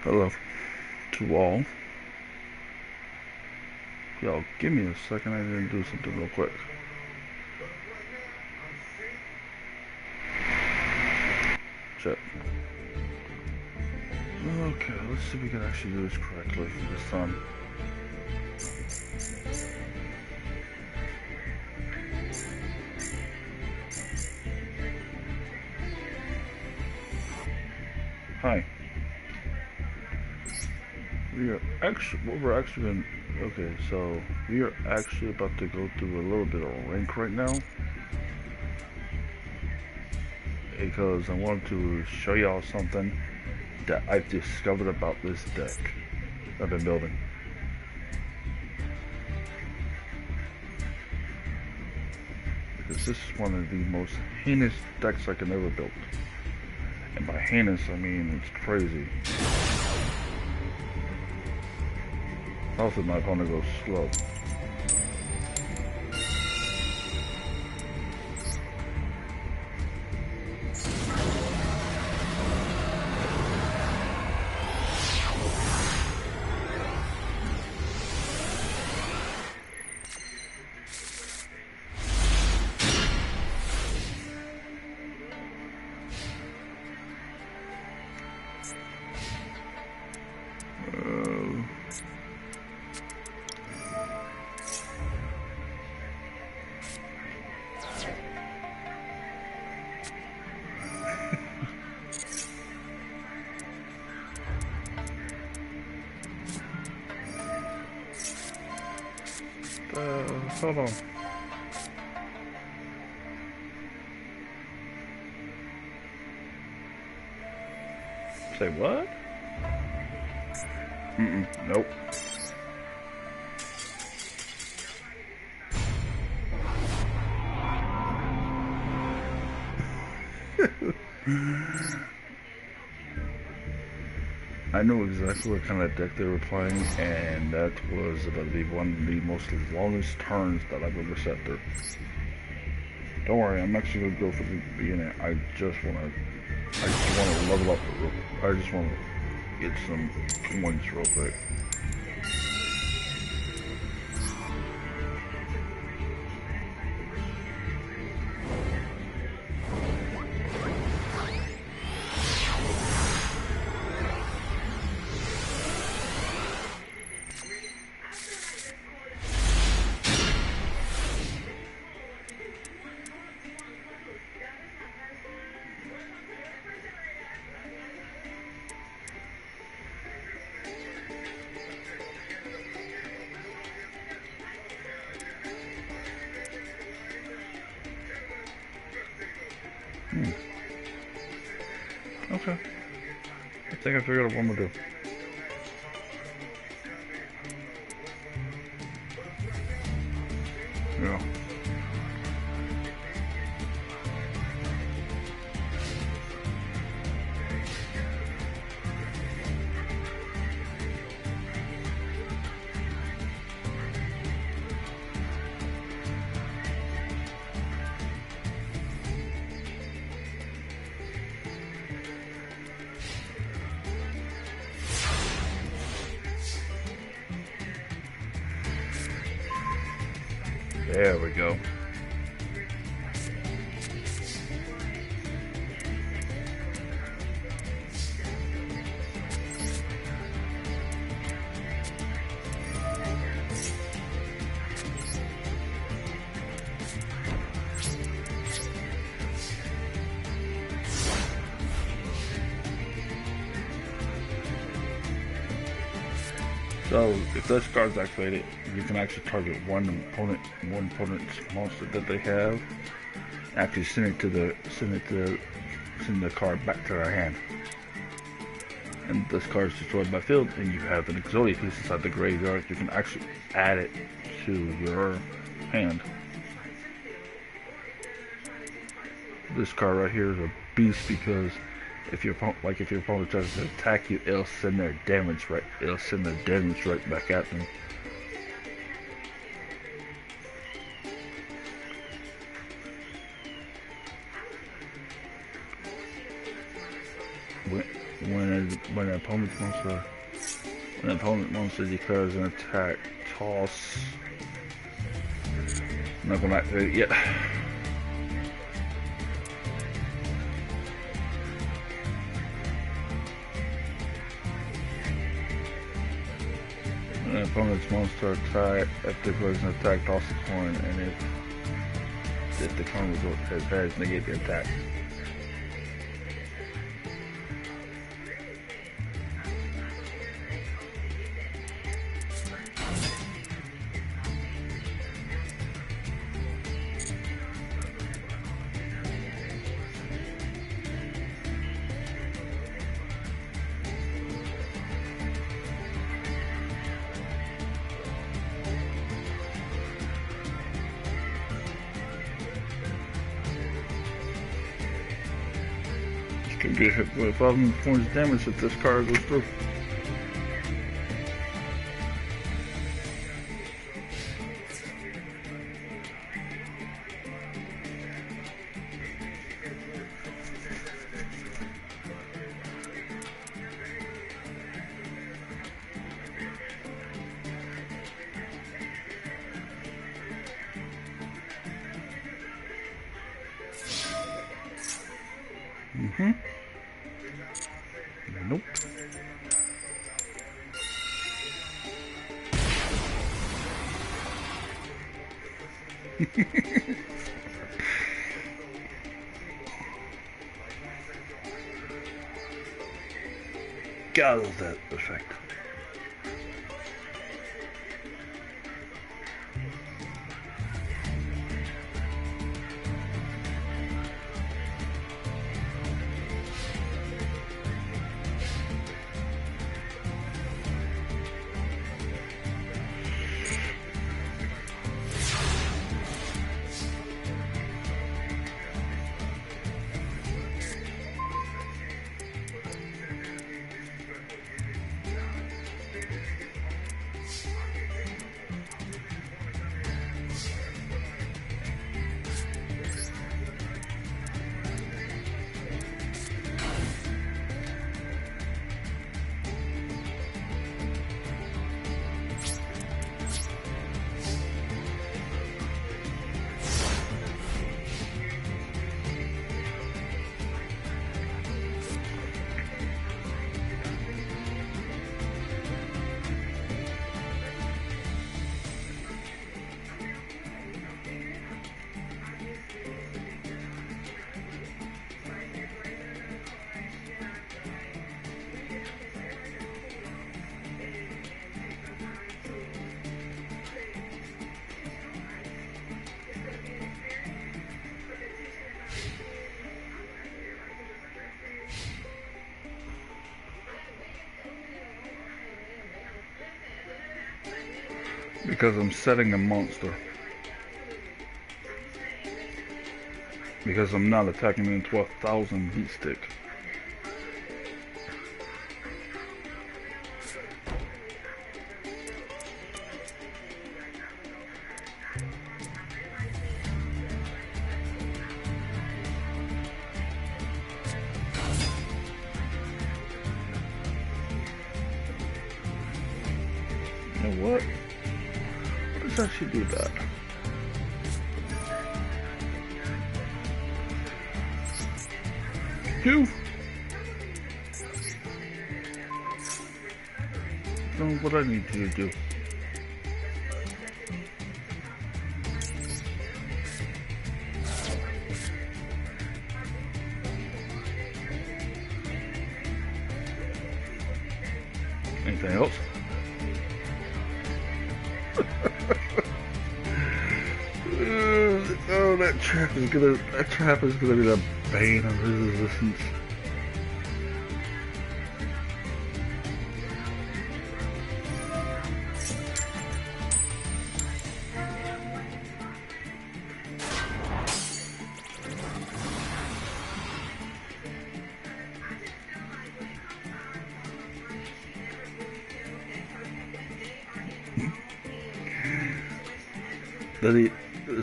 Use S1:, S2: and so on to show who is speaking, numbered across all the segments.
S1: Hello to all. Yo, give me a second. I need to do something real quick. Shit. Okay, let's see if we can actually do this correctly this time. Hi. Okay, so we are actually about to go through a little bit of rank right now. Because I wanted to show y'all something that I've discovered about this deck I've been building. Because this is one of the most heinous decks I can ever build. And by heinous, I mean it's crazy. Also, my opponent goes slow. Hold on. Say what? Nope. I knew exactly what kind of deck they were playing, and that was about to be one of the most longest turns that I've ever sat through. Don't worry, I'm actually gonna go for the beginning. I just wanna level up. I just wanna get some points real quick. Okay. I think I figured out what I'm gonna do. Yeah. There we go. So, if this card's activated, you can actually target one opponent's monster that they have. Actually, send the card back to their hand. And this card is destroyed by field, and you have an Exodia piece inside the graveyard. You can actually add it to your hand. This card right here is a beast because if your opponent tries to attack you, it'll send their damage right back at them. When an opponent monster declares an attack, toss. I'm not going to activate it yet. When an opponent's monster attack, if declares an attack, toss a coin, and if the coin result has heads, negate the attack. Could get hit with 5 points of damage if this card goes through. Nope. God, love that effect. Because I'm setting a monster. Because I'm not attacking in 12,000 heat stick. You know what? Let's actually do that. Know what I need you to do. Anything else? Oh, that trap is gonna be the bane of his resistance.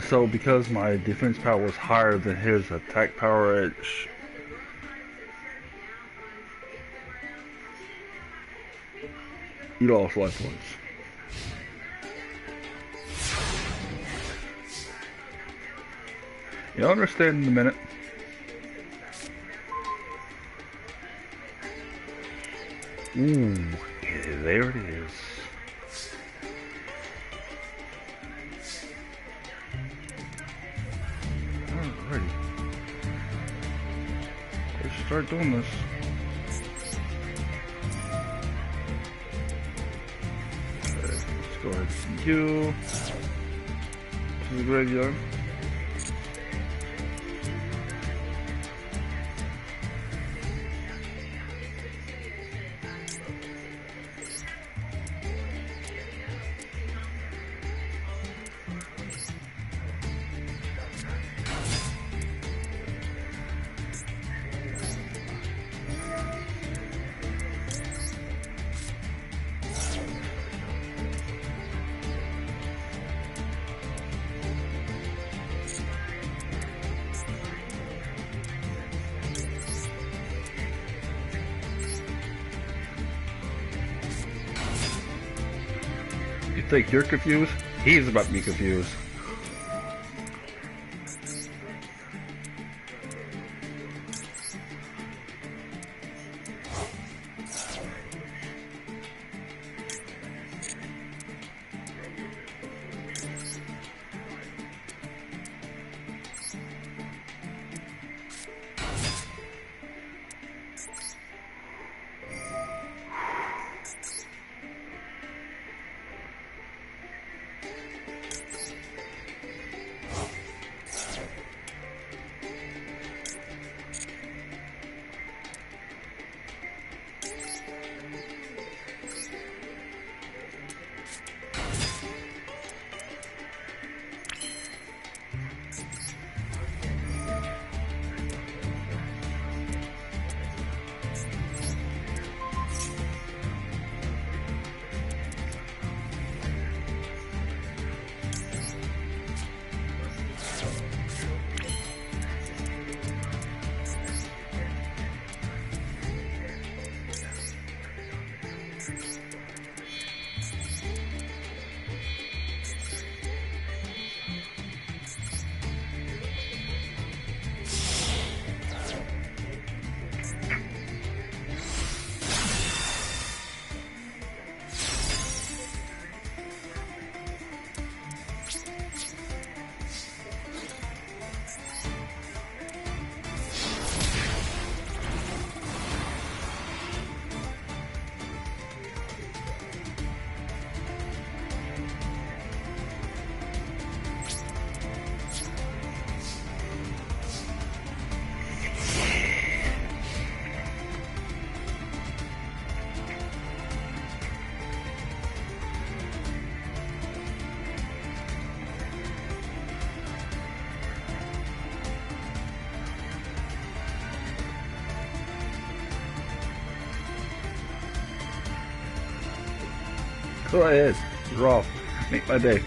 S1: So because my defense power was higher than his attack power, You lost life points. You'll understand in a minute. Ooh, yeah, there it is. Alrighty. Let's start doing this. Let's go ahead and you to the graveyard. You think you're confused? He's about to be confused. Go ahead. You're off. Make my day.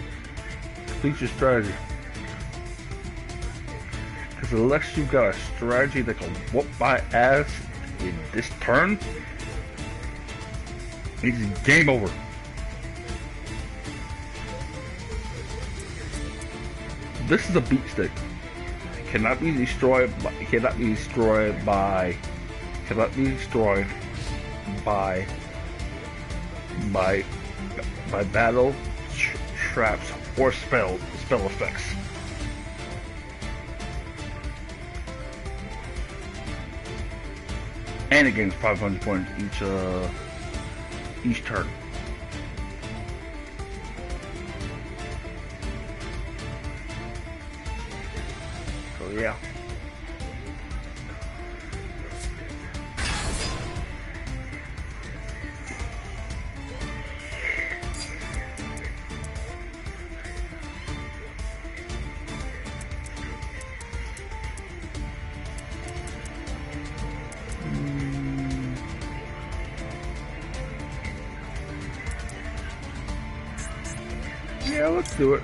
S1: Complete your strategy. Because unless you've got a strategy that can whoop my ass in this turn, it's game over. This is a beat stick. It cannot be destroyed by, by battle, traps, or spell effects. And it gains 500 points each turn. So yeah. Yeah, let's do it.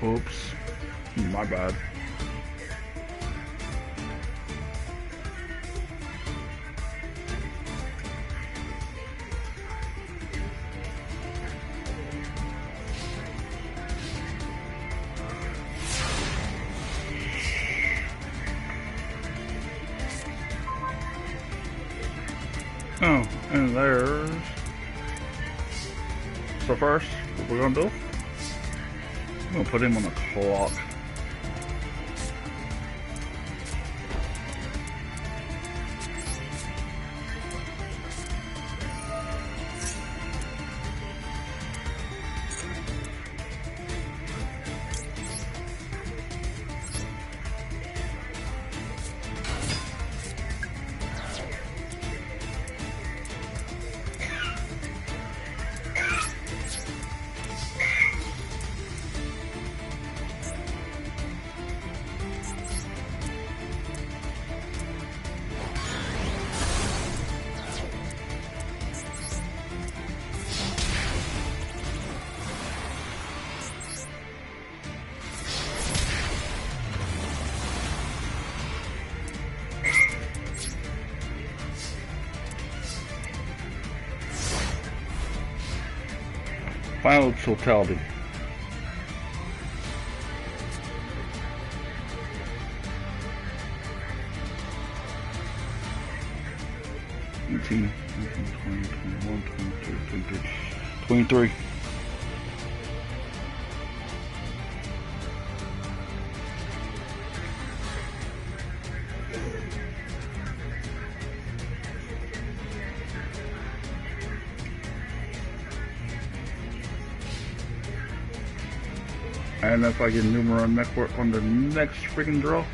S1: Oops. My bad. Oh, and there's... So first, what we're gonna do, I'm gonna put him on the clock. Final totality. Eighteen, 20, 21, 22, 23, 23. And if I get Numero Network on the next freaking draw.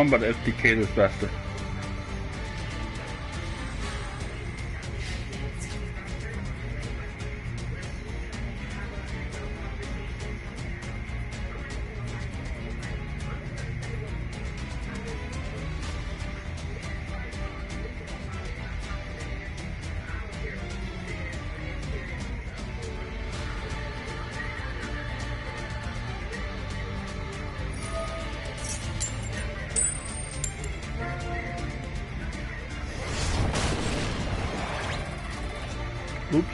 S1: But FTK is faster. Oops.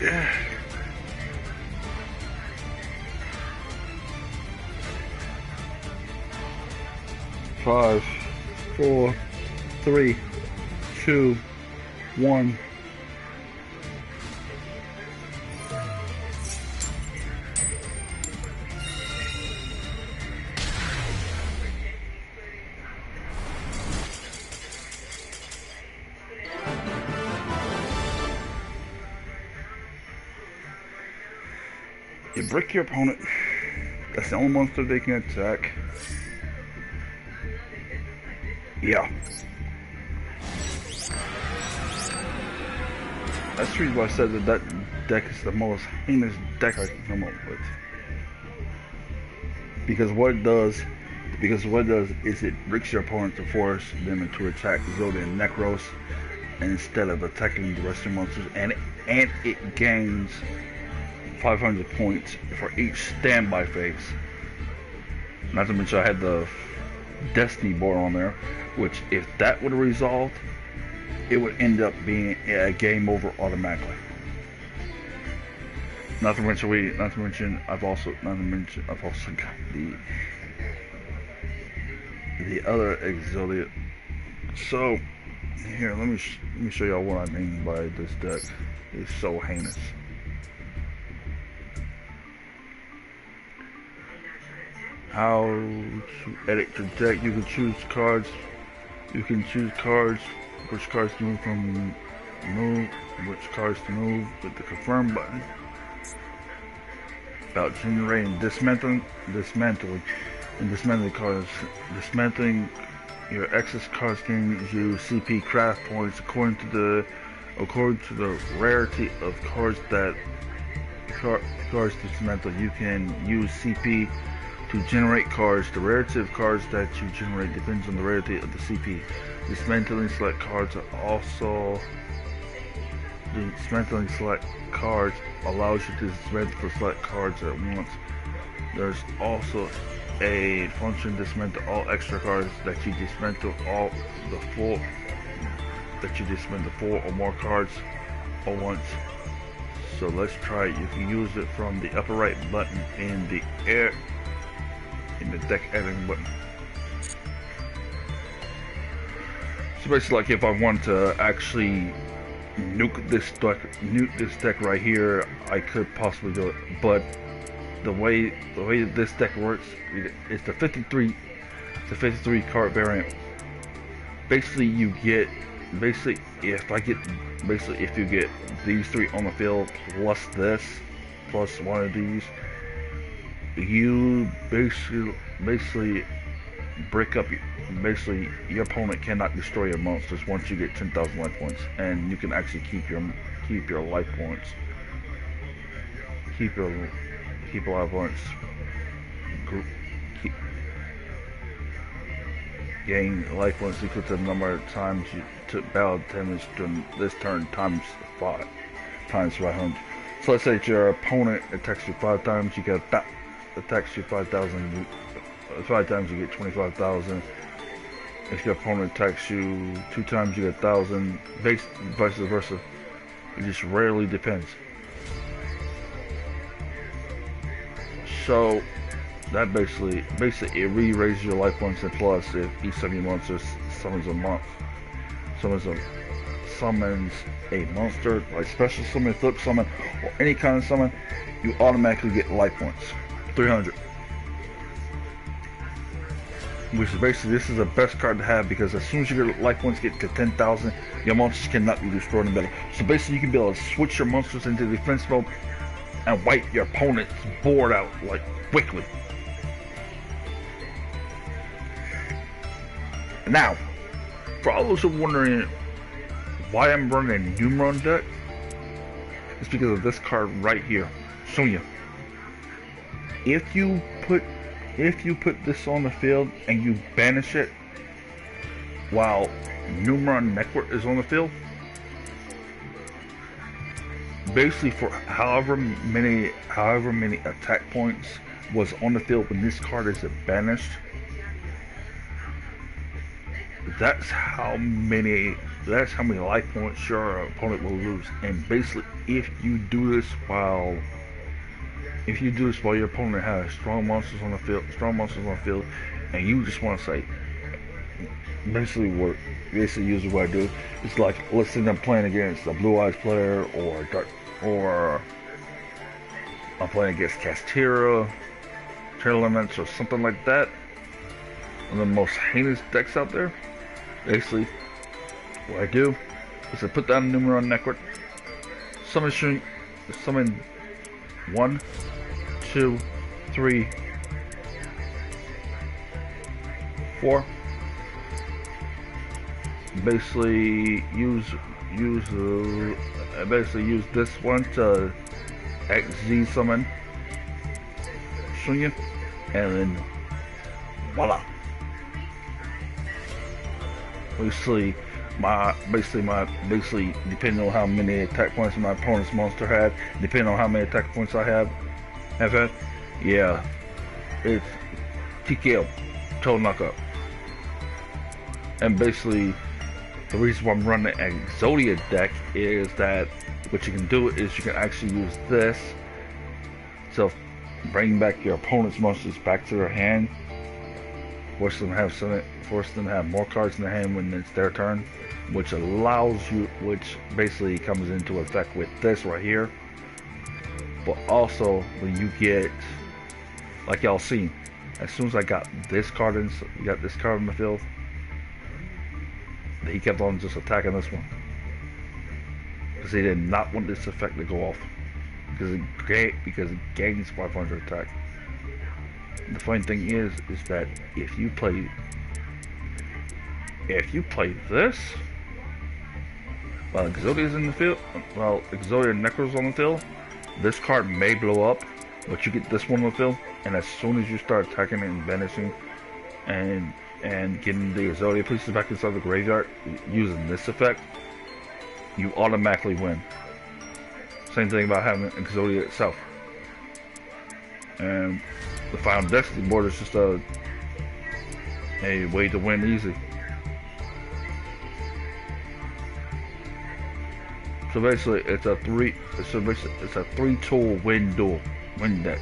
S1: Yeah. 5, 4, 3, 2, 1. You break your opponent. That's the only monster they can attack. Yeah. That's the reason why I said that that deck is the most heinous deck I can come up with. Because what it does because what it does is it breaks your opponent to force them to attack Zodian Necros instead of attacking the rest of your monsters, and it gains 500 points for each standby phase. Not to mention I had the Destiny board on there, which if that would have resolved, it would end up being a game over automatically. Not to mention I've also got the other Exodia. So here, let me show y'all what I mean by this deck. It's so heinous. How to edit your deck? You can choose cards. You can choose cards. Which cards to move from move. Which cards to move with the confirm button. About generating dismantling cards. Dismantling your excess cards can use CP craft points according to the rarity of cards that cards dismantle. You can use CP to generate cards. The rarity of cards that you generate depends on the rarity of the CP. Dismantling select cards allows you to dismantle select cards at once. There's also a function dismantle all extra cards that you dismantle four or more cards at once. So let's try it. You can use it from the upper right button in the deck editing button. So basically, like if I want to actually nuke this deck right here, I could possibly do it. But the way this deck works, it's the 53 card variant. Basically, if you get these three on the field plus one of these, you basically break up. Basically, your opponent cannot destroy your monsters once you get 10,000 life points, and you can actually keep your life points. Keep your life points. Gain life points equal to the number of times you took battle damage during this turn times 500. So let's say your opponent attacks you 5 times, you get attacks you 5,000. 5 times you get 25,000. If your opponent attacks you 2 times, you get 1,000. Vice versa. It just rarely depends. So that basically it re-raises your life points, and plus if each of your monsters summons a monster, like special summon, flip summon, or any kind of summon, you automatically get life points. 300. Which is basically, this is the best card to have, because as soon as your life points get to 10,000, your monsters cannot be destroyed in battle. So basically, you can be able to switch your monsters into defense mode and wipe your opponent's board out like quickly. Now, for all those who are wondering why I'm running a Numeron deck, it's because of this card right here. Showing you. If you put this on the field and you banish it while Numeron Network is on the field, basically for however many attack points was on the field when this card is banished, that's how many life points your opponent will lose. And basically, if you do this while your opponent has strong monsters on the field, and you just want to say, basically usually what I do is, like, let's say I'm playing against a Blue Eyes player, or I'm playing against Castira, Elements, or something like that, one of the most heinous decks out there. Basically, what I do is I put down a Numeron Network, summon 1, 2, 3, 4. Basically use this one to XZ summon Shunya, and then voila. Basically depending on how many attack points my opponent's monster had, depending on how many attack points I have had, yeah, it's TKO, total knockout. And basically, the reason why I'm running a Exodia deck is that what you can do is you can actually use this to bring back your opponent's monsters back to their hand, force them to have more cards in their hand when it's their turn, which basically comes into effect with this right here. But also when you get, like y'all seen, as soon as I got this card in the field, he kept on just attacking this one because he did not want this effect to go off because it gains 500 attack. The funny thing is that if you play this while Exodia's in the field, while Exodia Necro's on the field, this card may blow up, but you get this one on the field, and as soon as you start attacking it and banishing and getting the Exodia pieces back inside the graveyard using this effect, you automatically win. Same thing about having Exodia itself. And the Final Destiny board is just a way to win easy. So basically, it's a three-tool win deck.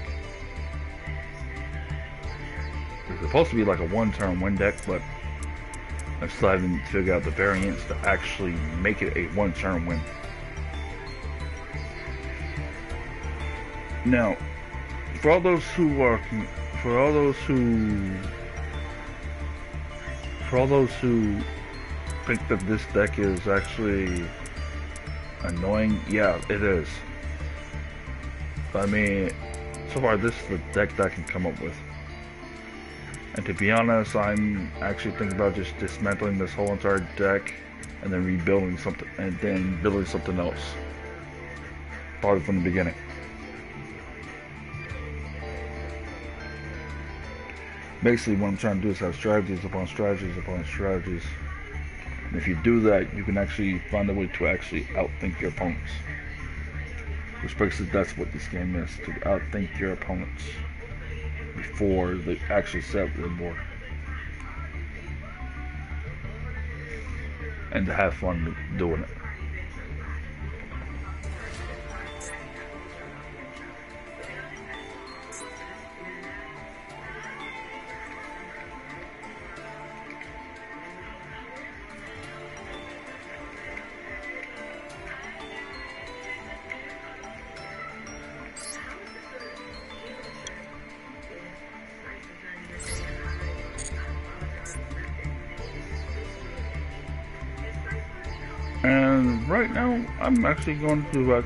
S1: It's supposed to be like a one-turn win deck, but I'm still having to figure out the variants to actually make it a one-turn win. Now, for all those who think that this deck is actually annoying, yeah, it is. But I mean, so far this is the deck that I can come up with. And to be honest, I'm actually thinking about just dismantling this whole entire deck and then rebuilding something, and then building something else. Probably from the beginning. Basically, what I'm trying to do is have strategies upon strategies upon strategies. And if you do that, you can actually find a way to actually outthink your opponents. Which basically that's what this game is, to outthink your opponents before they actually set up the board. And to have fun doing it. And right now, I'm actually going to do it.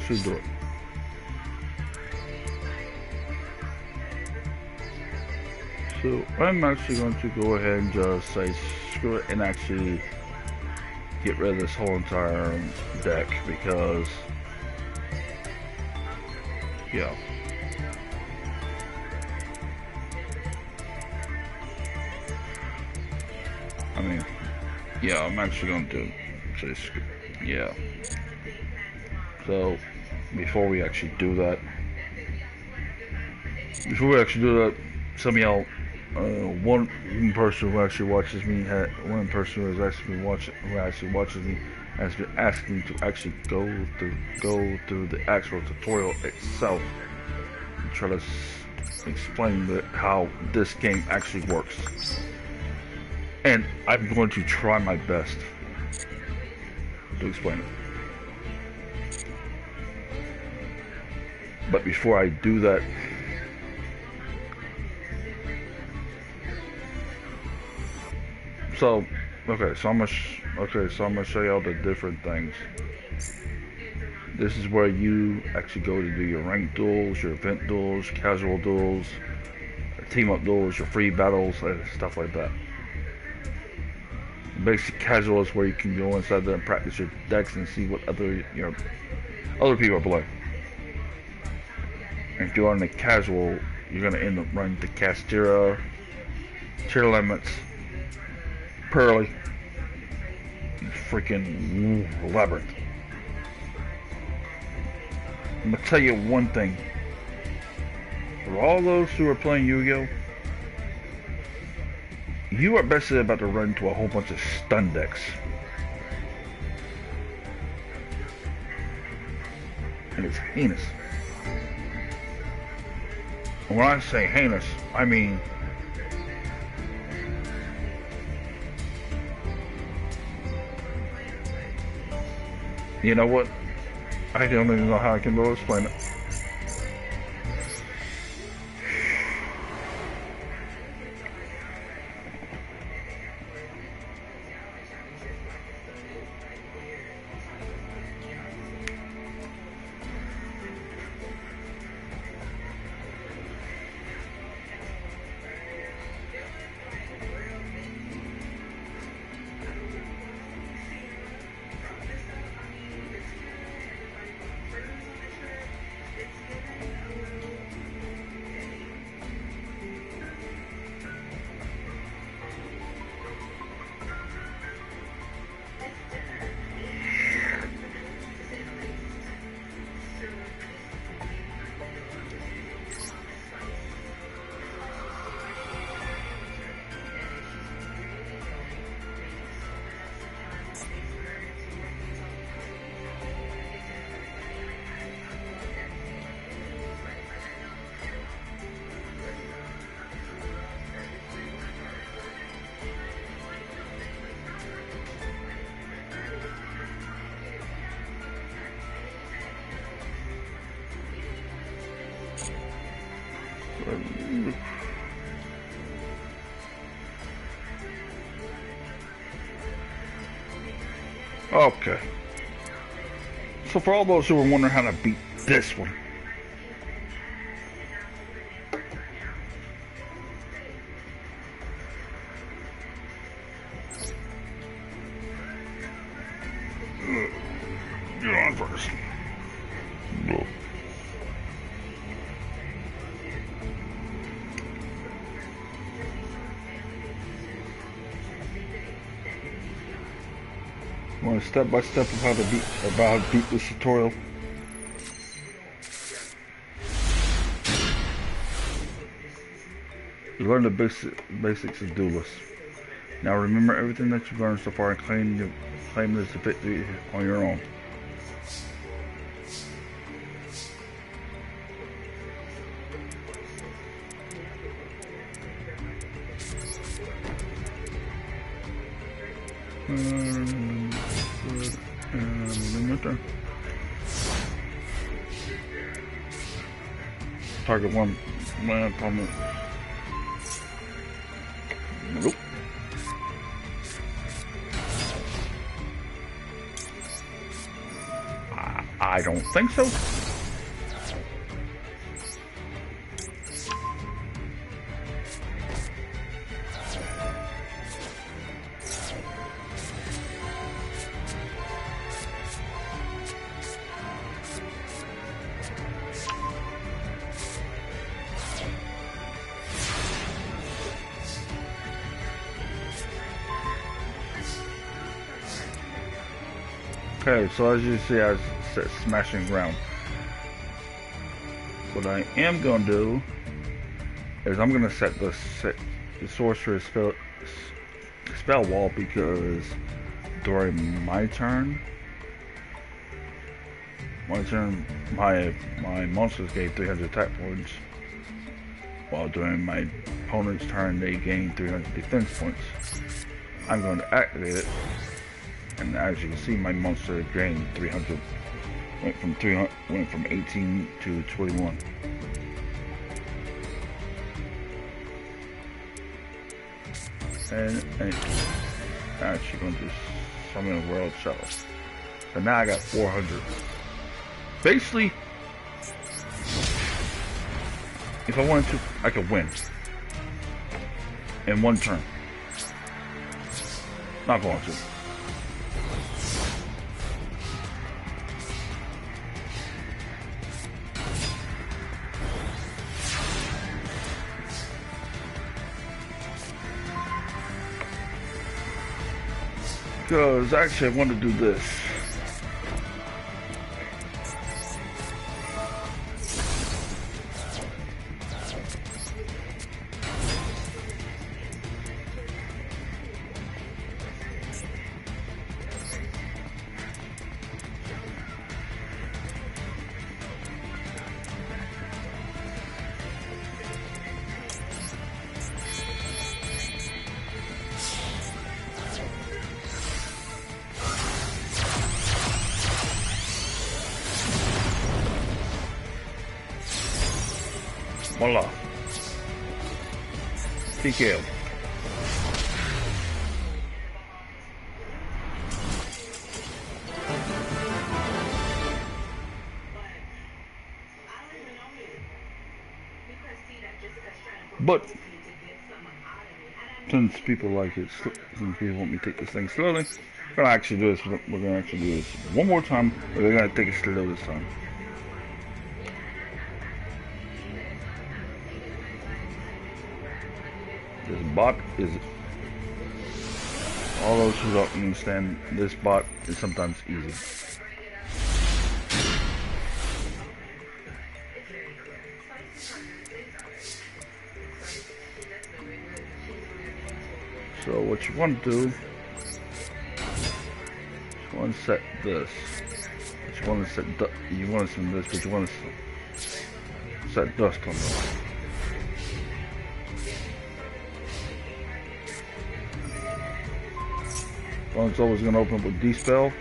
S1: So I'm actually going to go ahead and just say screw it and actually get rid of this whole entire deck because, yeah. I mean, yeah, I'm actually going to say screw it. Yeah. So before we actually do that, some of y'all, one person who actually watches me, one person who actually watches me, has been asking me to actually go through the actual tutorial itself and try to explain how this game actually works. And I'm going to try my best to explain it. But before I do that, so I'm gonna show y'all the different things. This is where you actually go to do your ranked duels, your event duels, casual duels, team up duels, your free battles, and stuff like that. Basic casual is where you can go inside there and practice your decks and see what other people are playing. And if you're on the casual, you're gonna end up running the Castera, Tier limits. Pearly. You freaking labyrinth. I'm gonna tell you one thing. For all those who are playing Yu-Gi-Oh, you are basically about to run into a whole bunch of stun decks. And it's heinous. And when I say heinous, I mean you know what? I don't even know how I can go explain it. Okay. So for all those who are wondering how to beat this one, get on first. Want a step by step of how to beat this tutorial? You learn the basics of Duelist. Now remember everything that you've learned so far and claim this victory on your own. Target one man opponent. Nope. I don't think so. Okay, so as you see, I set smashing ground. What I am going to do is I'm going to set the sorcerer's spell wall, because during my turn, my monsters gave 300 attack points, while during my opponent's turn they gained 300 defense points. I'm going to activate it. And as you can see, my monster gained 300. Went from 18 to 21. And actually going to summon a world shuttle. So now I got 400. Basically, if I wanted to, I could win in one turn. Not going to. Because actually I want to do this. Voila. TKO. But since people like it, since people want me to take this thing slowly, we're gonna actually do this. We're gonna actually do this one more time. But we're gonna take it slow this time. This bot is, all those who don't understand, this bot is sometimes easy. So what you want to do, you want to set this. You want to set, you want to set this, but you want to set dust on this. It's always going to open up with Dispel.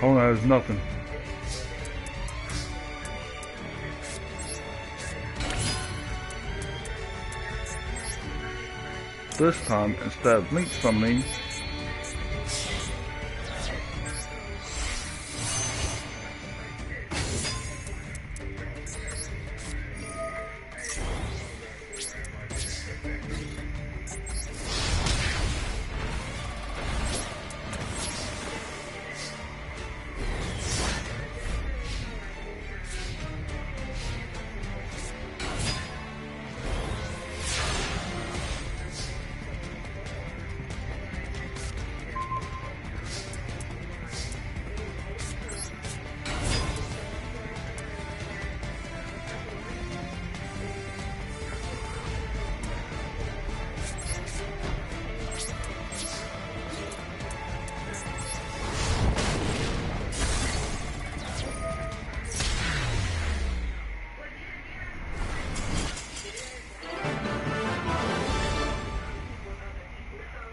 S1: Oh, no, there's nothing. This time, instead of link summoning,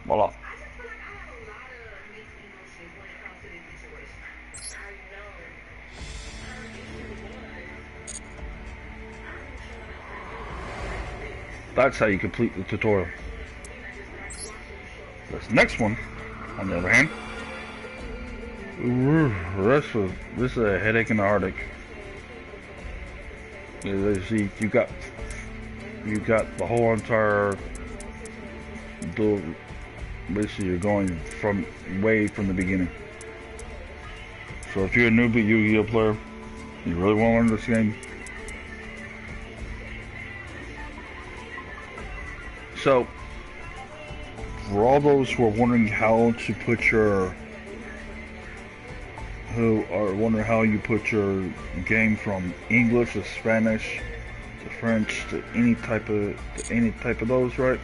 S1: voila. That's how you complete the tutorial. This next one, on the other hand, this is a headache in the Arctic. You see, you got the whole entire duel. Basically, you're going from way from the beginning. So if you're a newbie Yu-Gi-Oh player, you really want to learn this game. So, for all those who are wondering how to put your, who are wondering how you put your game from English to Spanish to French to any type of those, right?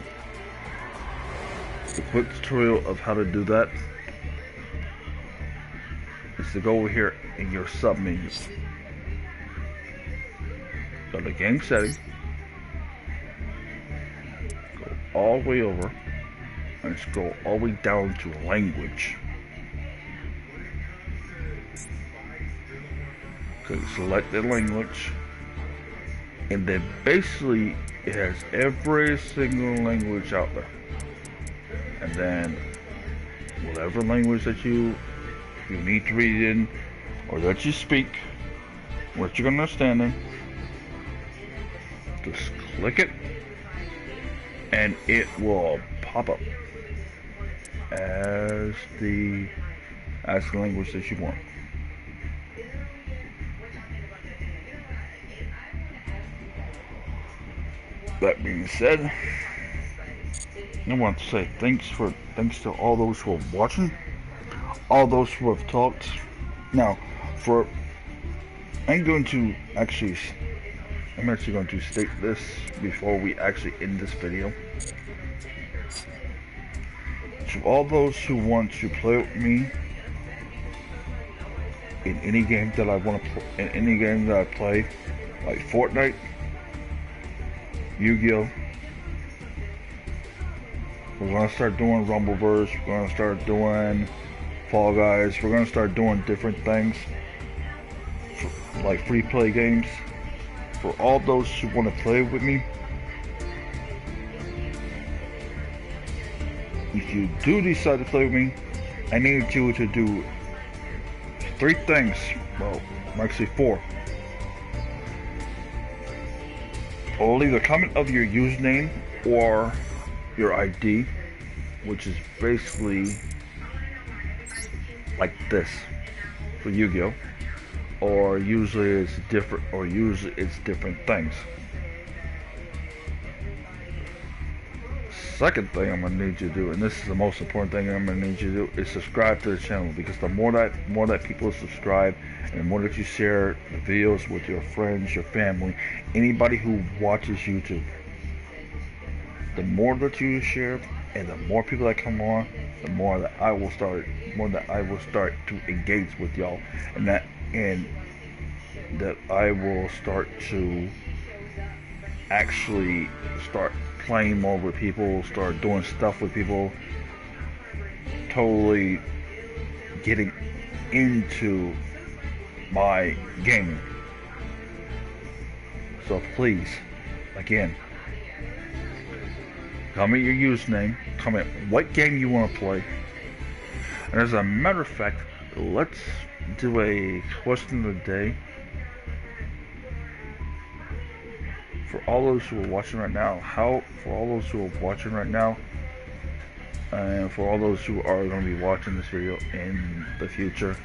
S1: The quick tutorial of how to do that is to go over here in your sub menu. Go to game settings, go all the way over, and scroll all the way down to language. Okay, select the language, and then basically it has every single language out there. And then whatever language that you need to read in or that you speak, what you're understanding, just click it and it will pop up as the language that you want. That being said, I want to say thanks to all those who are watching, all those who have talked. Now, I'm actually going to state this before we actually end this video. To all those who want to play with me in any game that I want to in any game that I play, like Fortnite, Yu-Gi-Oh. We're gonna start doing Rumbleverse. We're gonna start doing Fall Guys. We're gonna start doing different things, like free play games. For all those who want to play with me, if you do decide to play with me, I need you to do 3 things. Well, actually 4. Or leave a comment of your username or your ID, which is basically like this for Yu-Gi-Oh, or usually it's different things. Second thing I'm gonna need you to do, and this is the most important thing I'm gonna need you to do, is subscribe to the channel, because the more that people subscribe, and the more that you share the videos with your friends, your family, anybody who watches YouTube, the more that you share and the more people that come on, the more that I will start to engage with y'all, and that I will start to actually start playing more with people, start doing stuff with people, totally getting into my gaming. So please, again, comment your username, comment what game you want to play, and as a matter of fact, let's do a question of the day. For all those who are watching right now, and for all those who are going to be watching this video in the future,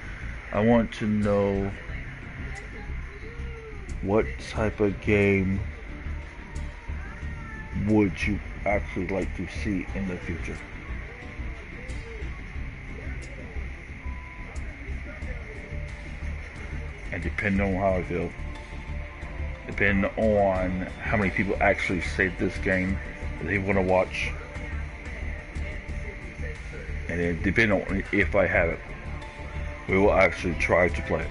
S1: I want to know what type of game would you actually like to see in the future. And depending on how I feel, depending on how many people actually say this game they want to watch, and then depending on if I have it, we will actually try to play it.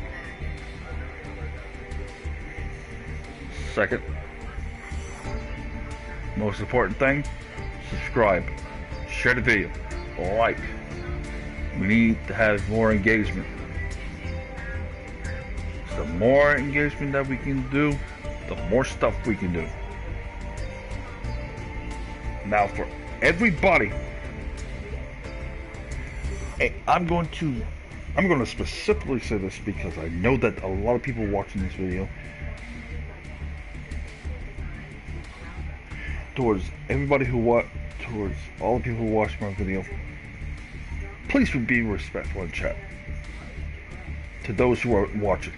S1: Second, most important thing, subscribe, share the video, like. We need to have more engagement. The more engagement that we can do, the more stuff we can do. Now, for everybody, I'm going to specifically say this because I know that a lot of people watching this video, towards all the people who watch my video, please be respectful in chat to those who are watching.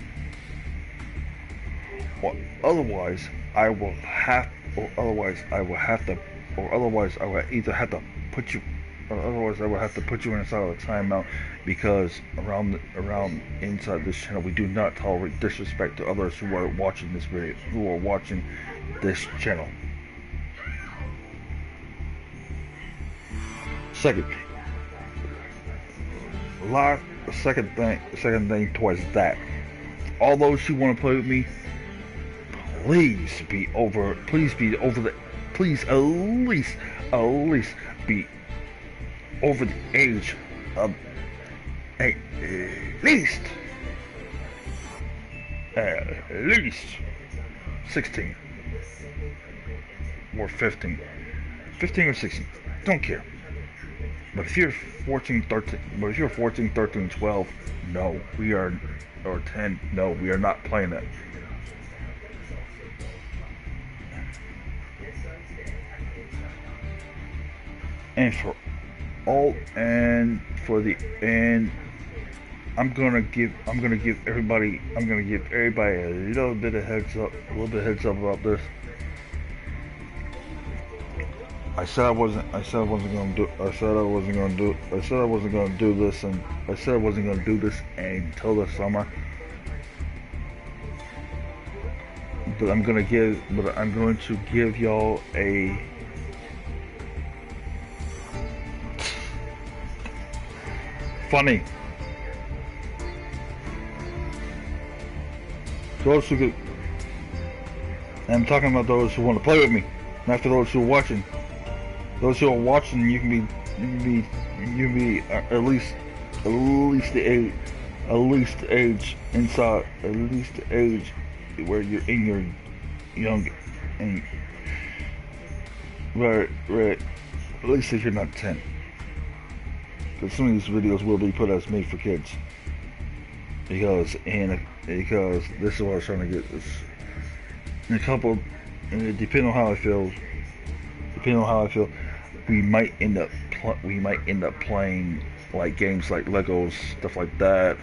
S1: Or otherwise I will either have to put you inside of a timeout, because around inside this channel we do not tolerate disrespect to others who are watching this video, who are watching this channel. Second thing towards that, all those who want to play with me, please at least be over the age of at least 16 or 15 or 16, don't care. But if you're 14, 13, but if you're 14, 13, 12, no, we are, or 10, no, we are not playing that. And for all, and for the, and I'm gonna give everybody a little bit of heads up, about this. I said I wasn't gonna do this until the summer. But I'm going to give y'all a funny. Those who could, and I'm talking about those who want to play with me, not for those who are watching. Those who are watching, you can be at least the age where you're in your young, and where at least if you're not 10, because some of these videos will be put as made for kids, because this is what I was trying to get this. In a couple, depending on how I feel, we might end up playing like games like Legos, stuff like that.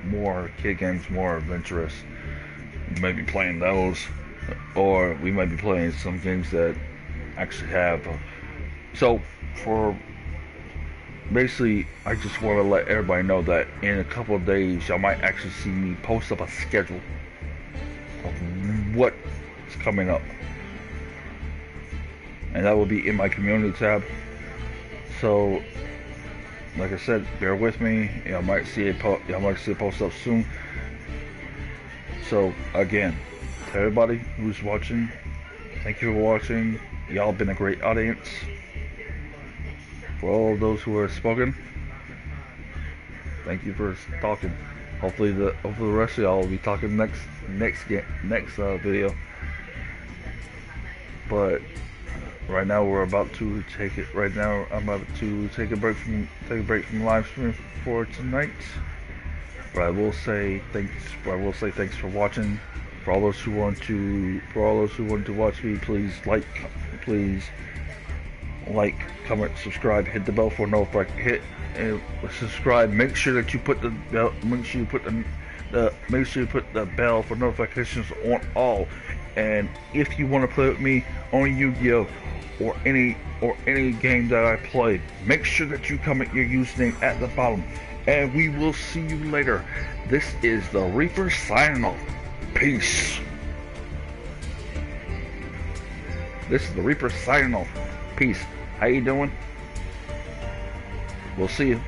S1: More kid games, more adventurous. We might be playing those, or we might be playing some games that actually have. So for basically, I just want to let everybody know that in a couple of days, y'all might actually see me post up a schedule of what is coming up, and that will be in my community tab. So, like I said, bear with me. Y'all might see it post up soon. So again, to everybody who's watching, thank you for watching. Y'all been a great audience. For all of those who have spoken, thank you for talking. Hopefully the rest of y'all will be talking next video. But right now I'm about to take a break from live stream for tonight. But I will say thanks for watching. For all those who want to watch me, please like, comment, subscribe, hit the bell for notification. Subscribe. Make sure that you put the bell. Make sure you put the bell for notifications on all. And if you want to play with me on Yu-Gi-Oh or any game that I play, make sure that you comment your username at the bottom. And we will see you later. This is the Reaper signing off. Peace. This is the Reaper signing off. Peace. How you doing? We'll see you.